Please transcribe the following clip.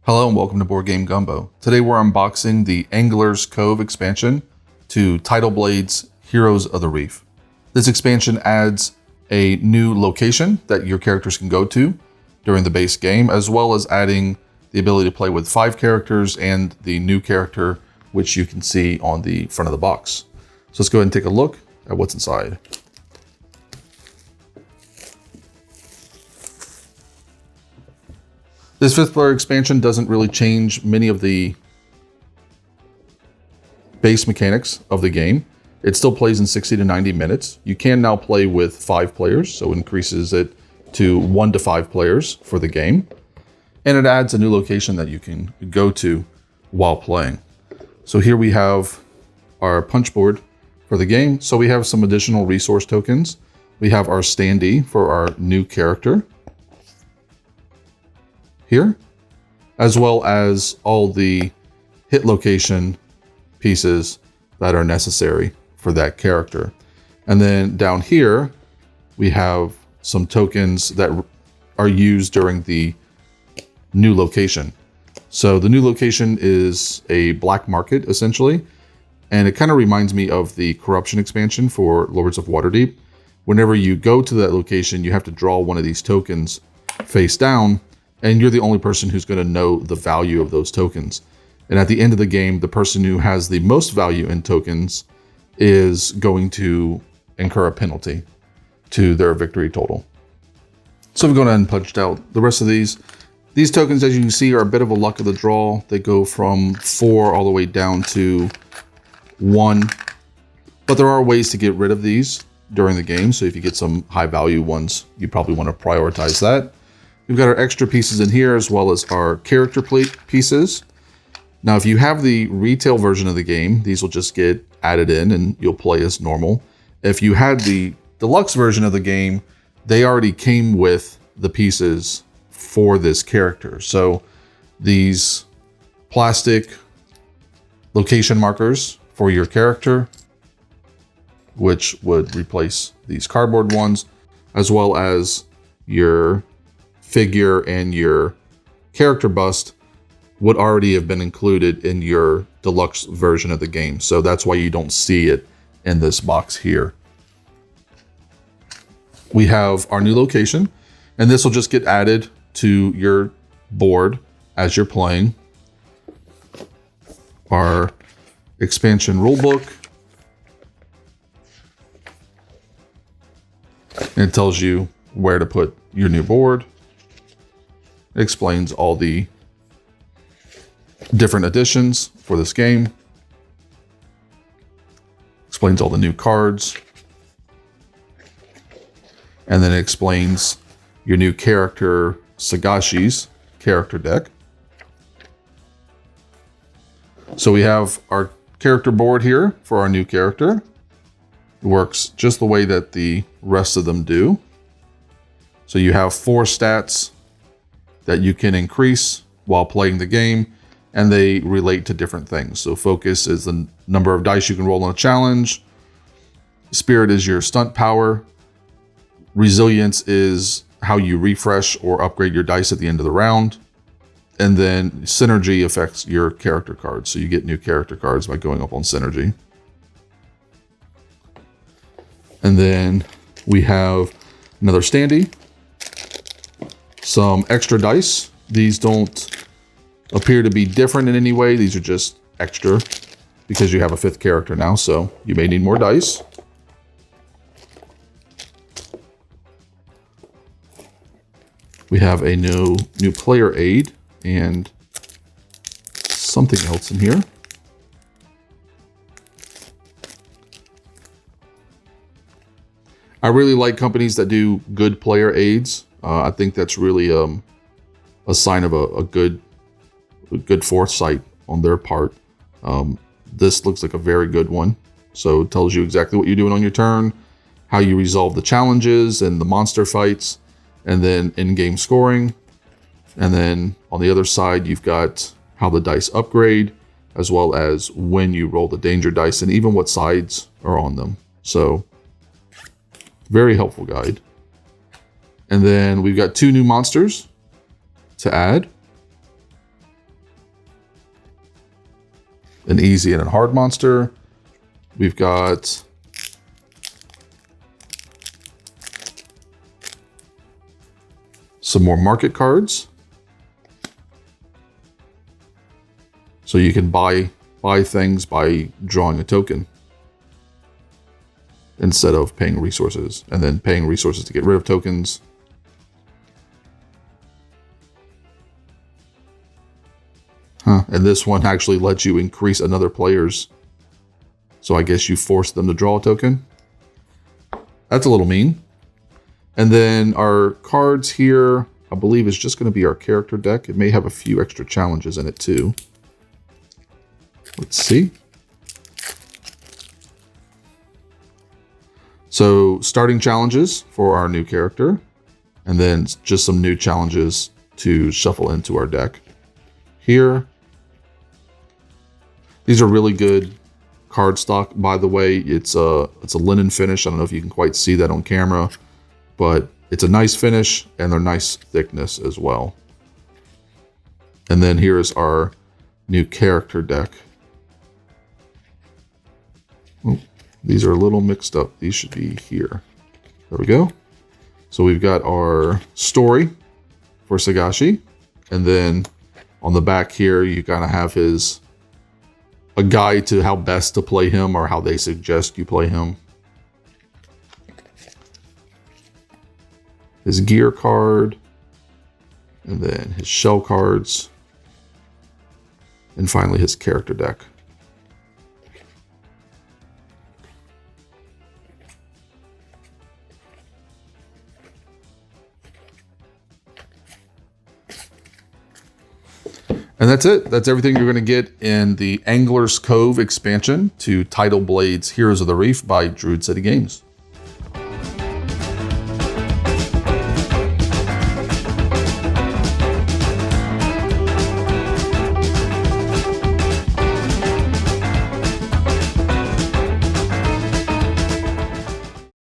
Hello and welcome to Game Gumbo. Today we're unboxing the Angler's Cove expansion to Tidal Blades Heroes of the Reef. This expansion adds a new location that your characters can go to during the base game, as well as adding the ability to play with 5 characters and the new character, which you can see on the front of the box. So let's go ahead and take a look at what's inside. This 5th player expansion doesn't really change many of the base mechanics of the game. It still plays in 60 to 90 minutes. You can now play with 5 players, so it increases it to 1 to 5 players for the game. And it adds a new location that you can go to while playing. So here we have our punchboard for the game. So we have some additional resource tokens. We have our standee for our new character here, as well as all the hit location pieces that are necessary for that character. And then down here, we have some tokens that are used during the new location. So the new location is a black market, essentially, and it kind of reminds me of the corruption expansion for Lords of Waterdeep. Whenever you go to that location, you have to draw one of these tokens face down, and you're the only person who's going to know the value of those tokens. And at the end of the game, the person who has the most value in tokens is going to incur a penalty to their victory total. So we've gone ahead and punched out the rest of these. These tokens, as you can see, are a bit of a luck of the draw. They go from 4 all the way down to 1. But there are ways to get rid of these during the game. So if you get some high value ones, you probably want to prioritize that. We've got our extra pieces in here, as well as our character plate pieces. Now, if you have the retail version of the game, these will just get added in and you'll play as normal. If you had the deluxe version of the game, they already came with the pieces for this character. So these plastic location markers for your character, which would replace these cardboard ones, as well as your figure and your character bust would already have been included in your deluxe version of the game. So that's why you don't see it in this box here. We have our new location, and this will just get added to your board as you're playing. Our expansion rulebook. And it tells you where to put your new board. It explains all the different additions for this game. Explains all the new cards. And then it explains your new character, Sagashi's character deck. So we have our character board here for our new character. It works just the way that the rest of them do. So you have 4 stats that you can increase while playing the game, and they relate to different things. So focus is the number of dice you can roll on a challenge. Spirit is your stunt power. Resilience is how you refresh or upgrade your dice at the end of the round. And then synergy affects your character cards. So you get new character cards by going up on synergy. And then we have another standee. Some extra dice. These don't appear to be different in any way. These are just extra because you have a 5th character now, so you may need more dice. We have a new player aid and something else in here. I really like companies that do good player aids. I think that's really a sign of a good foresight on their part. This looks like a very good one. So it tells you exactly what you're doing on your turn, how you resolve the challenges and the monster fights, and then in-game scoring. And then on the other side, you've got how the dice upgrade, as well as when you roll the danger dice and even what sides are on them. So very helpful guide. And then we've got 2 new monsters to add. an easy and a hard monster. We've got some more market cards. So you can buy things by drawing a token instead of paying resources, and then paying resources to get rid of tokens. And this one actually lets you increase another player's. So I guess you force them to draw a token. That's a little mean. And then our cards here, I believe, is just going to be our character deck. It may have a few extra challenges in it too. Let's see. So starting challenges for our new character, and then just some new challenges to shuffle into our deck. Here, these are really good card stock, by the way. It's a linen finish. I don't know if you can quite see that on camera, but it's a nice finish and they're nice thickness as well. And then here's our new character deck. Oh, these are a little mixed up. These should be here. There we go. So we've got our story for Sagashi. And then on the back here, you kind of have a guide to how best to play him, or how they suggest you play him. His gear card, and then his shell cards, and finally his character deck. And that's it. That's everything you're going to get in the Angler's Cove expansion to Tidal Blades Heroes of the Reef by Druid City Games.